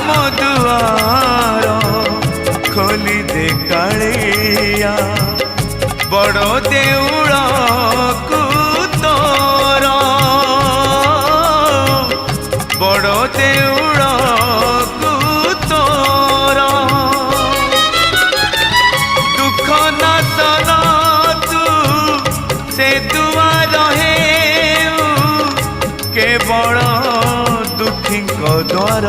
मो दुआर खोली दे कालिया बड़ देउल को तोर बड़ देउल को तोर दुख नाशन तू से दुआर हेउ केवल दुखी द्वार